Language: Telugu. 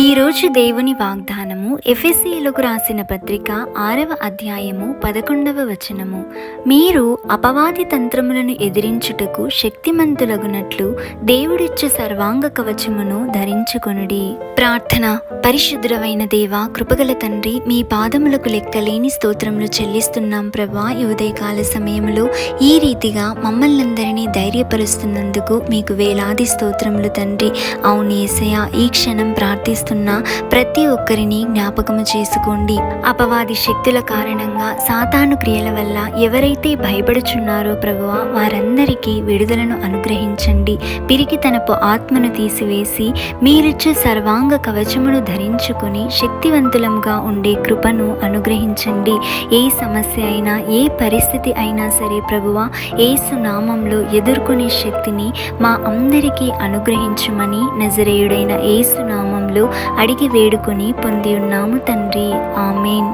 ఈరోజు దేవుని వాగ్దానము ఎఫెసీయులకు రాసిన పత్రిక 6వ అధ్యాయము 11వ వచనము. మీరు అపవాది తంత్రములను ఎదిరించుటకు శక్తిమంతులగునట్లు దేవుడిచ్చు సర్వాంగ కవచమును ధరించుకొనుడి. ప్రార్థన. పరిశుద్ధుడవైన దేవా, కృపగల తండ్రి, మీ పాదములకు లెక్కలేని స్తోత్రములు చెల్లిస్తున్నాం ప్రభా. ఈ ఉదయకాల సమయంలో ఈ రీతిగా మమ్మల్నందరినీ ధైర్యపరుస్తున్నందుకు మీకు వేలాది స్తోత్రములు తండ్రి. అవును యేసయ్యా, ఈ క్షణం ప్రార్థిస్తున్న ప్రతి ఒక్కరిని జ్ఞాపకము చేసుకోండి. అపవాది శక్తుల కారణంగా, సాతాను క్రియల వల్ల ఎవరైతే భయపడుచున్నారో ప్రభువా, వారందరికీ విడుదలను అనుగ్రహించండి. పిరికితనపు ఆత్మను తీసివేసి మీరిచ్చు సర్వాంగ కవచమును ధరించుకుని శక్తివంతులంగా ఉండే కృపను అనుగ్రహించండి. ఏ సమస్య అయినా, ఏ పరిస్థితి అయినా సరే ప్రభువా, యేసు నామంలో ఎదుర్కొనే శక్తిని మా అందరికీ అనుగ్రహించమని నజరేయుడైన యేసు నామంలో అడిగి వేడుకొని పొంది ఉన్నాము తండ్రి. ఆమేన్.